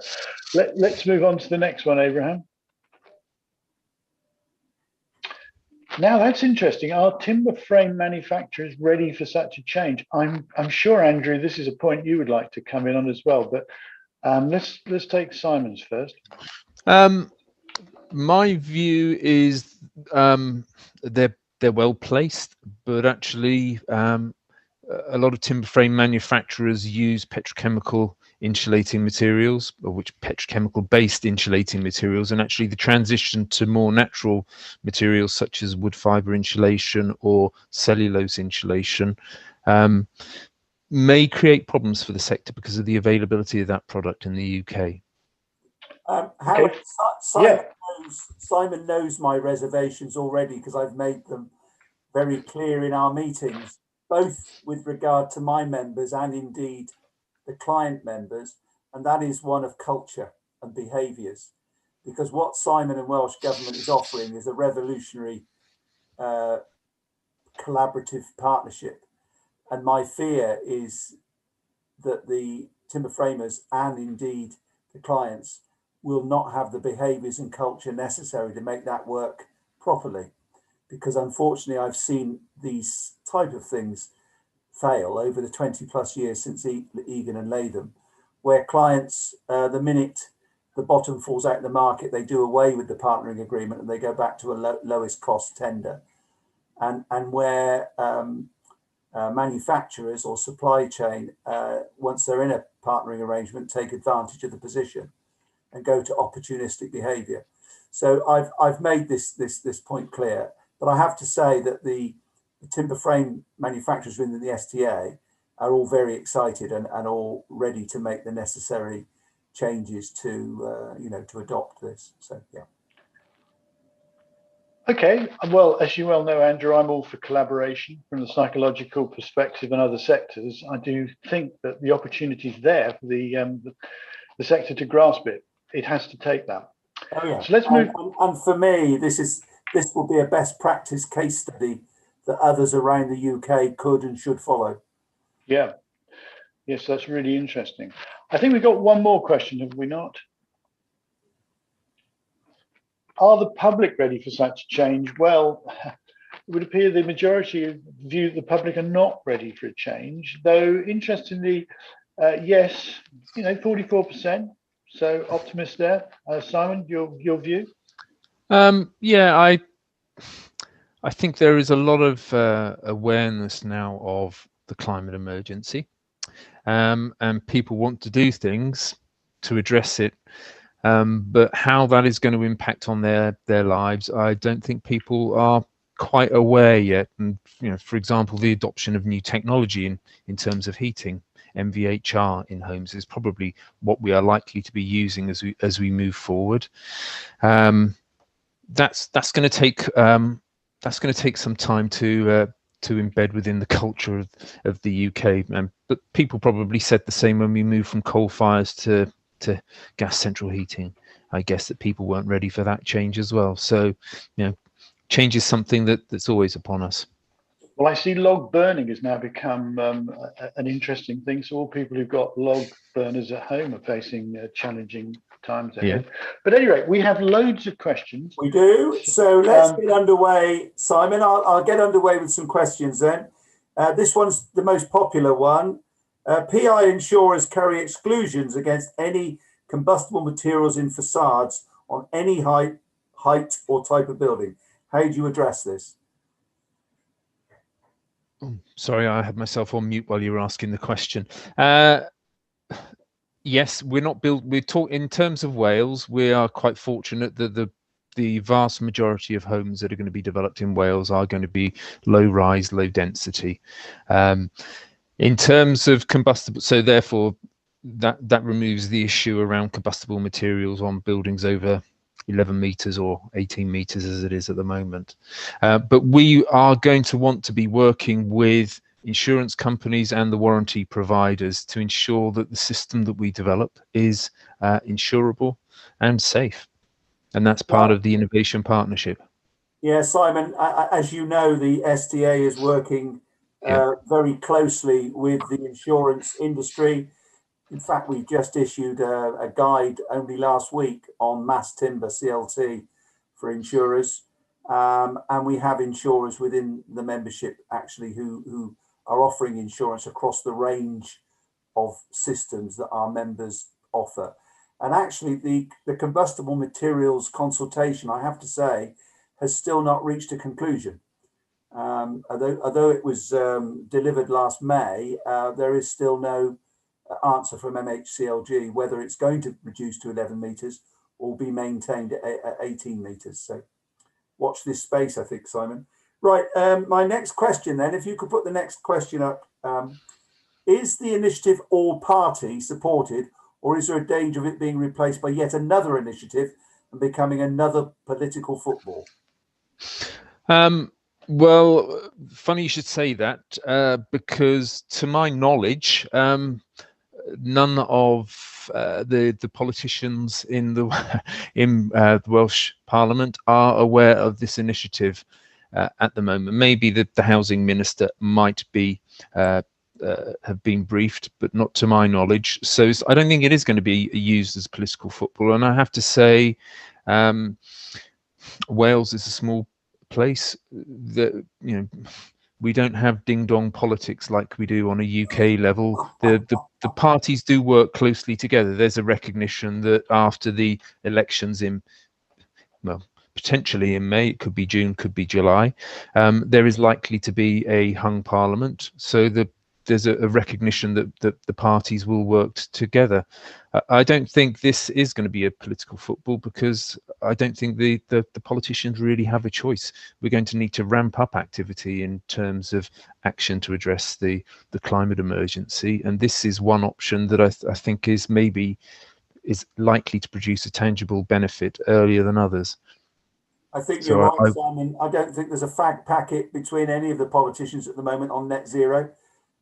Let's move on to the next one, Abraham. Now that's interesting. Are timber frame manufacturers ready for such a change? I'm sure, Andrew, this is a point you would like to come in on as well. But let's take Simon's first. My view is they're well placed, but actually a lot of timber frame manufacturers use petrochemical insulating materials, or which petrochemical based insulating materials, and actually the transition to more natural materials such as wood fiber insulation or cellulose insulation may create problems for the sector because of the availability of that product in the UK. Howard, Simon knows my reservations already because I've made them very clear in our meetings, both with regard to my members and indeed the client members, and that is one of culture and behaviours. Because what Simon and Welsh Government is offering is a revolutionary collaborative partnership. And my fear is that the timber framers and indeed the clients will not have the behaviours and culture necessary to make that work properly. Because unfortunately, I've seen these type of things fail over the 20 plus years since Egan and Latham, where clients, the minute the bottom falls out in the market, they do away with the partnering agreement and they go back to a lowest cost tender. And where manufacturers or supply chain, once they're in a partnering arrangement, take advantage of the position and go to opportunistic behaviour. So I've made this point clear, but I have to say that the timber frame manufacturers within the STA are all very excited and all ready to make the necessary changes to to adopt this. So yeah. Okay, well, as you well know, Andrew, I'm all for collaboration from the psychological perspective and other sectors. I do think that the opportunity is there for the sector to grasp it. It has to take that. Oh yeah. So let's move. And for me, this will be a best practice case study that others around the UK could and should follow. Yeah. Yes, that's really interesting. I think we've got one more question, have we not? Are the public ready for such change? Well, it would appear the majority view the public are not ready for a change, though interestingly, yes, 44%. So optimist there. Simon, your view? Yeah, I think there is a lot of awareness now of the climate emergency, and people want to do things to address it. But how that is going to impact on their lives, I don't think people are quite aware yet. And for example, the adoption of new technology in terms of heating, MVHR in homes, is probably what we are likely to be using as we move forward. That's going to take some time to embed within the culture of the UK. But people probably said the same when we moved from coal fires to gas central heating. I guess that people weren't ready for that change as well. So, change is something that's always upon us. Well, I see log burning has now become an interesting thing. So all people who've got log burners at home are facing challenging times ahead. But anyway, we have loads of questions. We do. So let's get underway, Simon. I'll get underway with some questions then. This one's the most popular one. PI insurers carry exclusions against any combustible materials in facades on any height or type of building. How do you address this? Sorry, I had myself on mute while you were asking the question. Yes, we're not built. We're talk in terms of Wales. We are quite fortunate that the vast majority of homes that are going to be developed in Wales are going to be low rise, low density. In terms of combustible, so therefore that removes the issue around combustible materials on buildings over 11 meters or 18 meters as it is at the moment. But we are going to want to be working with insurance companies and the warranty providers to ensure that the system that we develop is insurable and safe. And that's part of the innovation partnership. Yeah, Simon, as you know, the STA is working very closely with the insurance industry. In fact, we just issued a guide only last week on mass timber CLT for insurers. And we have insurers within the membership actually who are offering insurance across the range of systems that our members offer. And actually the combustible materials consultation, I have to say, has still not reached a conclusion. Although it was delivered last May, there is still no answer from MHCLG whether it's going to reduce to 11 meters or be maintained at 18 meters. So watch this space, I think, Simon. Right, my next question then, if you could put the next question up. Is the initiative all party supported, or is there a danger of it being replaced by yet another initiative and becoming another political football? Well, funny you should say that, because to my knowledge, none of the politicians in the Welsh Parliament are aware of this initiative at the moment. Maybe the housing minister might be have been briefed, but not to my knowledge. So I don't think it is going to be used as political football. And I have to say, Wales is a small place that, you know, we don't have ding-dong politics like we do on a UK level. The parties do work closely together. There's a recognition that after the elections in, well, potentially in May, it could be June, could be July, there is likely to be a hung parliament. So there's a recognition that the parties will work together. I don't think this is going to be a political football, because I don't think the politicians really have a choice. We're going to need to ramp up activity in terms of action to address the climate emergency, and this is one option that I think is likely to produce a tangible benefit earlier than others. I think you're right, Simon. I don't think there's a fag packet between any of the politicians at the moment on net zero.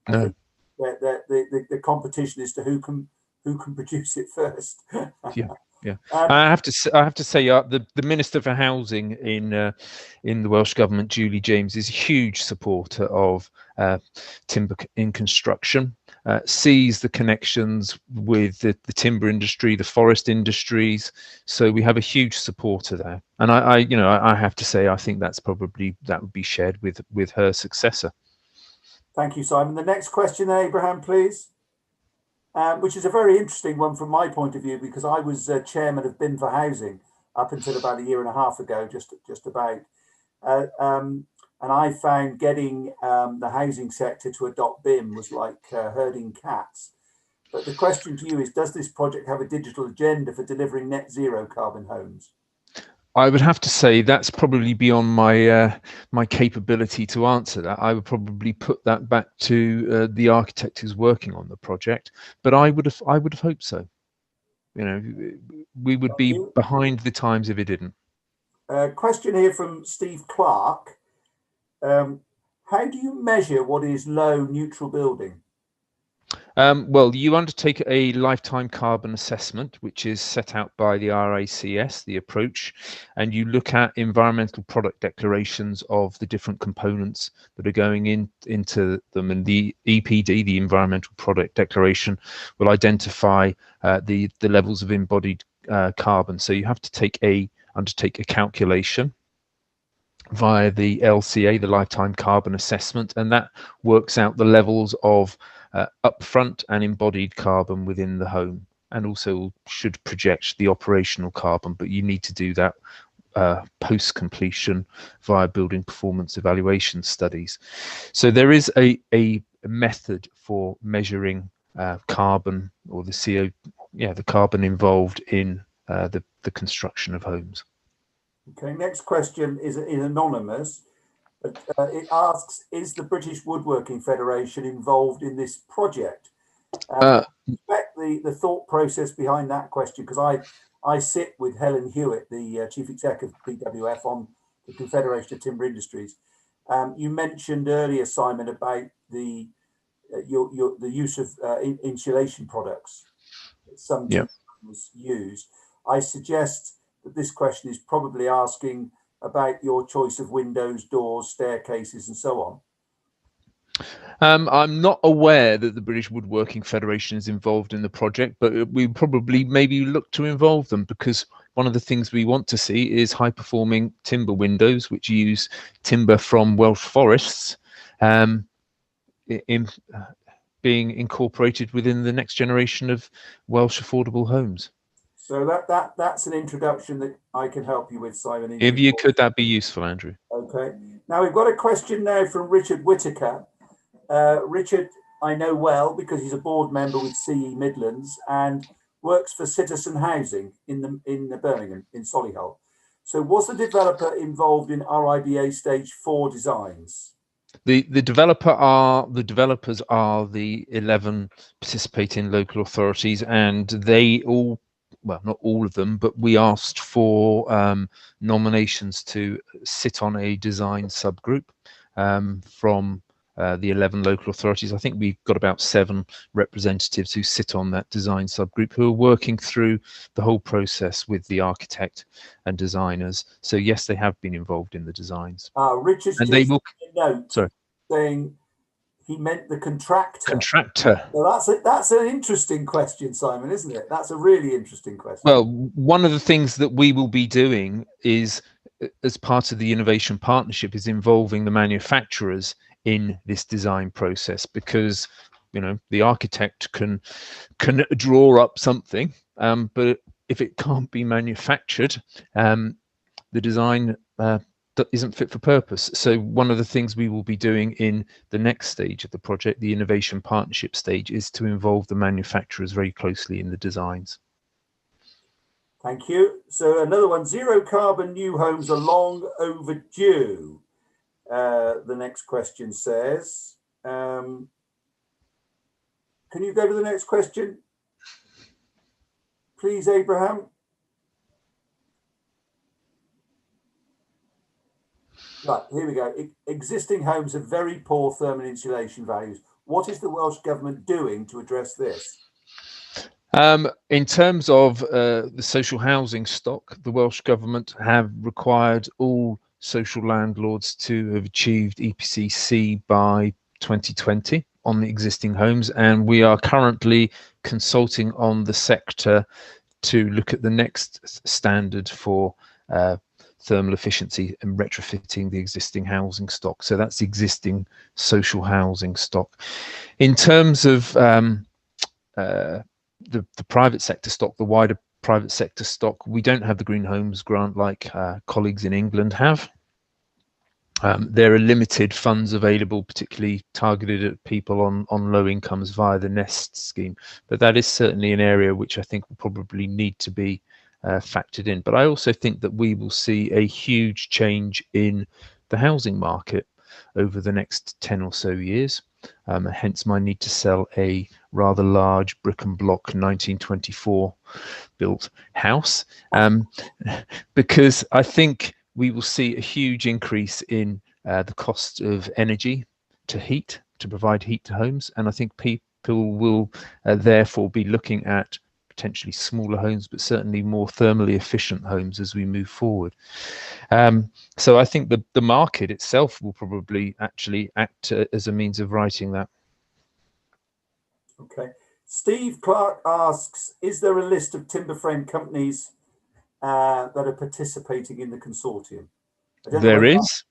I think the competition is to who can produce it first. Yeah. I have to say, the Minister for Housing in the Welsh Government, Julie James, is a huge supporter of timber in construction. Sees the connections with the timber industry, the forest industries. So we have a huge supporter there. And I have to say, I think that would be shared with her successor. Thank you, Simon. The next question, Abraham, please. Which is a very interesting one from my point of view, because I was chairman of BIM for Housing up until about a year and a half ago, just about. And I found getting the housing sector to adopt BIM was like herding cats. But the question to you is, does this project have a digital agenda for delivering net zero carbon homes? I would have to say that's probably beyond my capability to answer that. I would probably put that back to the architect who's working on the project. But I would have hoped so. You know, we would be behind the times if it didn't. Question here from Steve Clark. How do you measure what is low neutral building? Well, you undertake a lifetime carbon assessment, which is set out by the RACS, the approach, and you look at environmental product declarations of the different components that are going into them. And the EPD, the environmental product declaration, will identify the levels of embodied carbon. So you have to undertake a calculation via the LCA, the lifetime carbon assessment, and that works out the levels of upfront and embodied carbon within the home, and also should project the operational carbon, but you need to do that post completion via building performance evaluation studies. So there is a method for measuring carbon, or the the carbon involved in the construction of homes. Okay, next question is anonymous, but it asks, is the British Woodworking Federation involved in this project? I respect the thought process behind that question, because I sit with Helen Hewitt, the Chief Exec of BWF, on the Confederation of Timber Industries. You mentioned earlier, Simon, about the use of insulation products that some timbers use. I suggest that this question is probably asking about your choice of windows, doors, staircases, and so on. I'm not aware that the British Woodworking Federation is involved in the project, but we probably maybe look to involve them, because one of the things we want to see is high performing timber windows which use timber from Welsh forests being incorporated within the next generation of Welsh affordable homes. So that's an introduction that I can help you with, Simon. If you could, that'd be useful, Andrew. Okay. Now we've got a question now from Richard Whitaker. Richard, I know well because he's a board member with CE Midlands and works for Citizen Housing in the Birmingham, in Solihull. So was the developer involved in RIBA stage 4 designs? The developers are the 11 participating local authorities, and they all, well, not all of them, but we asked for nominations to sit on a design subgroup from the 11 local authorities. I think we've got about 7 representatives who sit on that design subgroup, who are working through the whole process with the architect and designers. So yes, they have been involved in the designs. Richard's and just they will note saying he meant the contractor. Contractor. So that's an interesting question, Simon, isn't it? That's a really interesting question. Well, one of the things that we will be doing is, as part of the innovation partnership, is involving the manufacturers in this design process, because the architect can draw up something, but if it can't be manufactured, the design isn't fit for purpose. So one of the things we will be doing in the next stage of the project, the innovation partnership stage, is to involve the manufacturers very closely in the designs. Thank you. So another one, zero carbon new homes are long overdue. The next question says, can you go to the next question, please, Abraham? Right, here we go. Existing homes have very poor thermal insulation values. What is the Welsh Government doing to address this? In terms of the social housing stock, the Welsh Government have required all social landlords to have achieved EPC C by 2020 on the existing homes, and we are currently consulting on the sector to look at the next standard for thermal efficiency and retrofitting the existing housing stock. So that's existing social housing stock. In terms of the private sector stock, the wider private sector stock, we don't have the Green Homes grant like colleagues in England have. There are limited funds available, particularly targeted at people on low incomes via the NEST scheme, but that is certainly an area which I think will probably need to be factored in. But I also think that we will see a huge change in the housing market over the next 10 or so years, hence my need to sell a rather large brick and block 1924 built house, because I think we will see a huge increase in the cost of energy to provide heat to homes, and I think people will therefore be looking at potentially smaller homes, but certainly more thermally efficient homes as we move forward. So I think the market itself will probably actually act as a means of writing that. Okay. Steve Clark asks, is there a list of timber frame companies that are participating in the consortium? There is.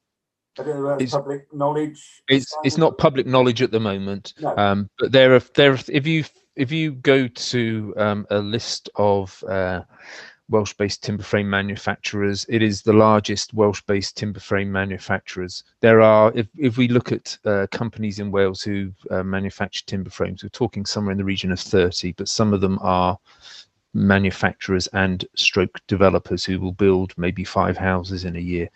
I don't know whether it's public knowledge. It's not public knowledge at the moment. No. But if you go to a list of Welsh-based timber frame manufacturers, it is the largest Welsh-based timber frame manufacturers. There are, if we look at companies in Wales who manufacture timber frames, we're talking somewhere in the region of 30, but some of them are manufacturers and stroke developers who will build maybe 5 houses in a year.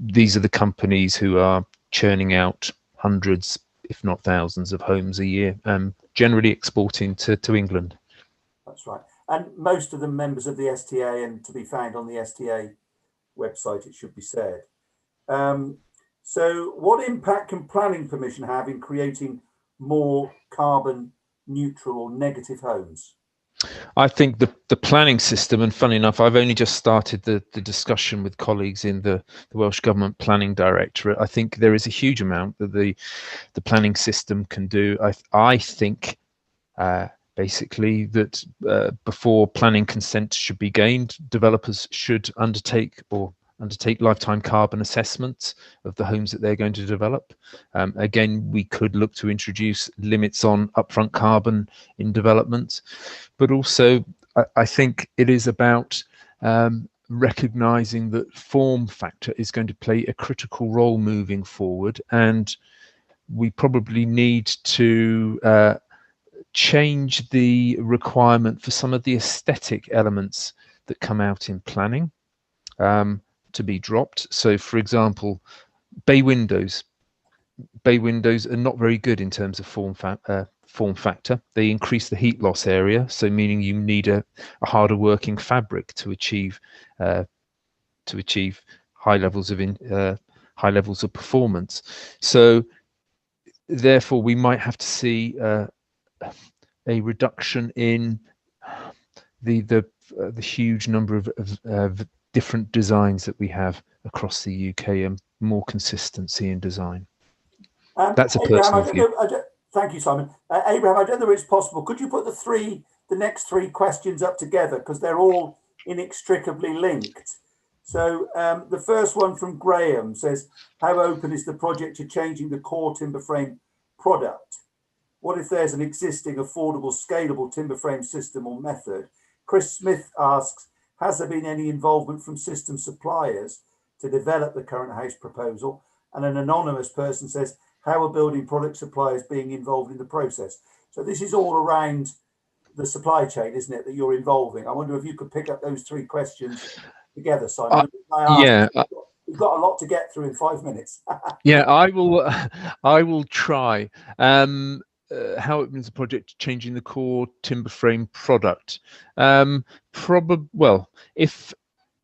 These are the companies who are churning out hundreds, if not thousands, of homes a year, generally exporting to England. That's right. And most of them members of the STA, and to be found on the STA website, it should be said. So what impact can planning permission have in creating more carbon neutral or negative homes? I think the planning system, and funny enough, I've only just started the discussion with colleagues in the Welsh Government Planning Directorate. I think there is a huge amount that the planning system can do. I think basically that before planning consent should be gained, developers should undertake lifetime carbon assessments of the homes that they're going to develop. Again, we could look to introduce limits on upfront carbon in development, but also I think it is about recognizing that form factor is going to play a critical role moving forward, and we probably need to change the requirement for some of the aesthetic elements that come out in planning to be dropped. So, for example, bay windows are not very good in terms of form factor. They increase the heat loss area, so meaning you need a harder working fabric to achieve high levels of performance. So therefore we might have to see a reduction in the huge number of different designs that we have across the UK, and more consistency in design. That's a personal view. Thank you, Simon. Abraham, I don't know if it's possible. Could you put the next three questions up together, because they're all inextricably linked? So the first one from Graham says, how open is the project to changing the core timber frame product? What if there's an existing affordable, scalable timber frame system or method? Chris Smith asks, has there been any involvement from system suppliers to develop the current house proposal? And an anonymous person says, how are building product suppliers being involved in the process? So this is all around the supply chain, isn't it, that you're involving? I wonder if you could pick up those three questions together, Simon. We've got a lot to get through in 5 minutes. Yeah, I will try. How open is the project changing the core timber frame product? Well, if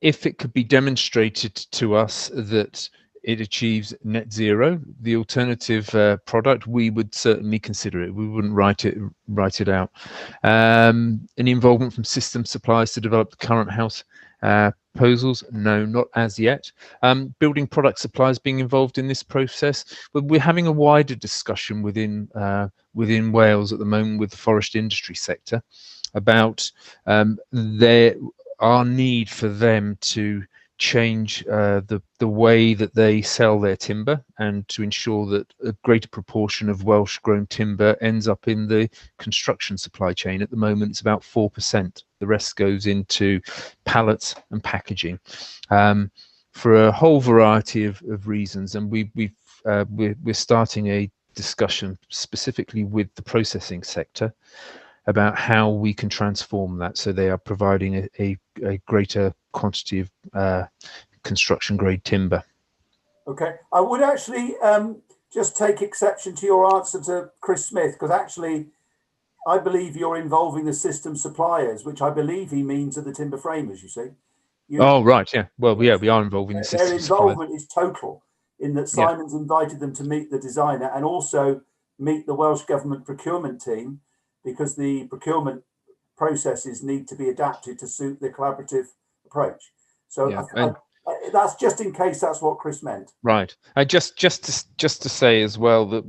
it could be demonstrated to us that it achieves net zero, the alternative product, we would certainly consider it. We wouldn't write it out. Any involvement from system suppliers to develop the current house proposals? No, not as yet. Building product suppliers being involved in this process, but we're having a wider discussion within Wales at the moment with the forest industry sector about our need for them to change the way that they sell their timber, and to ensure that a greater proportion of Welsh grown timber ends up in the construction supply chain. At the moment it's about 4%. The rest goes into pallets and packaging, for a whole variety of reasons. And we're starting a discussion specifically with the processing sector about how we can transform that, so they are providing a greater quantity of construction grade timber. Okay, I would actually just take exception to your answer to Chris Smith, because actually I believe you're involving the system suppliers, which I believe he means are the timber framers, you see. Oh, right, yeah. Well, yeah, we are involving the system suppliers. Their involvement is total, in that Simon's invited them to meet the designer and also meet the Welsh Government procurement team, because the procurement processes need to be adapted to suit the collaborative approach. So yeah, that's just in case that's what Chris meant. Right. Just to say as well that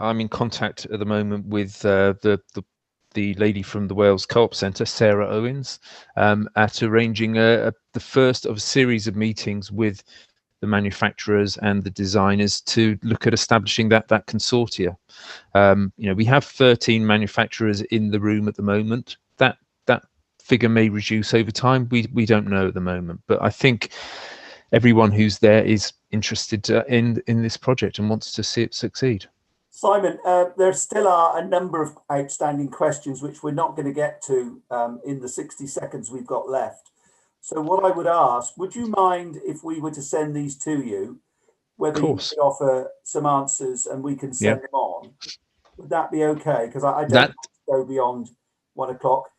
I'm in contact at the moment with the the lady from the Wales Co-op Centre, Sarah Owens, at arranging the first of a series of meetings with the manufacturers and the designers to look at establishing that consortia. We have 13 manufacturers in the room at the moment. That figure may reduce over time. We don't know at the moment, but I think everyone who's there is interested in this project and wants to see it succeed. Simon, there still are a number of outstanding questions which we're not going to get to in the 60 seconds we've got left. So what I would ask, would you mind if we were to send these to you, whether you could offer some answers and we can send them on? Would that be okay? Because I don't want to go beyond 1 o'clock.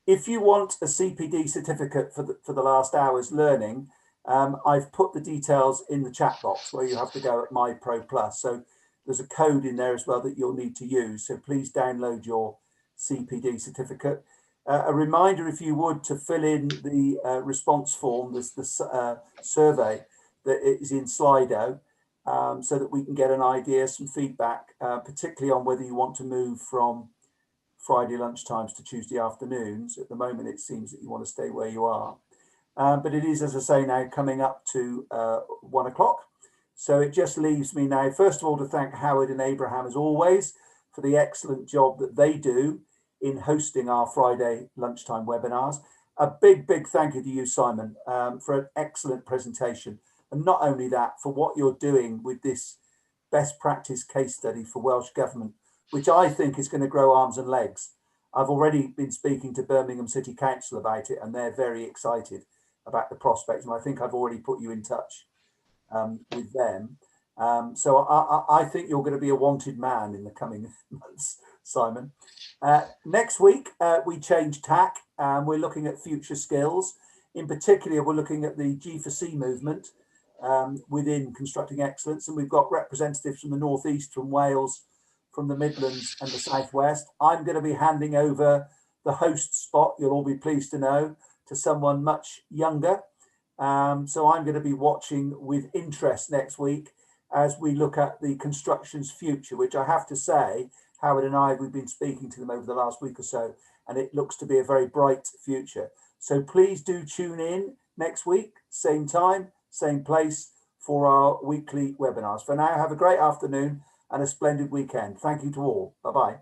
If you want a CPD certificate for the last hour's learning, I've put the details in the chat box where you have to go at My Pro Plus. So there's a code in there as well that you'll need to use. So please download your CPD certificate. A reminder, if you would, to fill in the response form, the survey that is in Slido, so that we can get an idea, some feedback, particularly on whether you want to move from Friday lunchtimes to Tuesday afternoons. At the moment, it seems that you want to stay where you are. But it is, as I say, now coming up to 1 o'clock. So it just leaves me now, first of all, to thank Howard and Abraham, as always, for the excellent job that they do in hosting our Friday lunchtime webinars. A big thank you to you, Simon, for an excellent presentation. And not only that, for what you're doing with this best practice case study for Welsh Government, which I think is going to grow arms and legs. I've already been speaking to Birmingham City Council about it, and they're very excited about the prospects. And I think I've already put you in touch with them. So I think you're going to be a wanted man in the coming months, Simon. Next week, we change tack and we're looking at future skills. In particular, we're looking at the G4C movement within constructing excellence. And we've got representatives from the Northeast, from Wales, from the Midlands and the Southwest. I'm going to be handing over the host spot, you'll all be pleased to know, to someone much younger. So I'm going to be watching with interest next week as we look at the construction's future, which I have to say, Howard and I, we've been speaking to them over the last week or so, and it looks to be a very bright future. So please do tune in next week, same time, same place, for our weekly webinars. For now, have a great afternoon and a splendid weekend. Thank you to all. Bye-bye.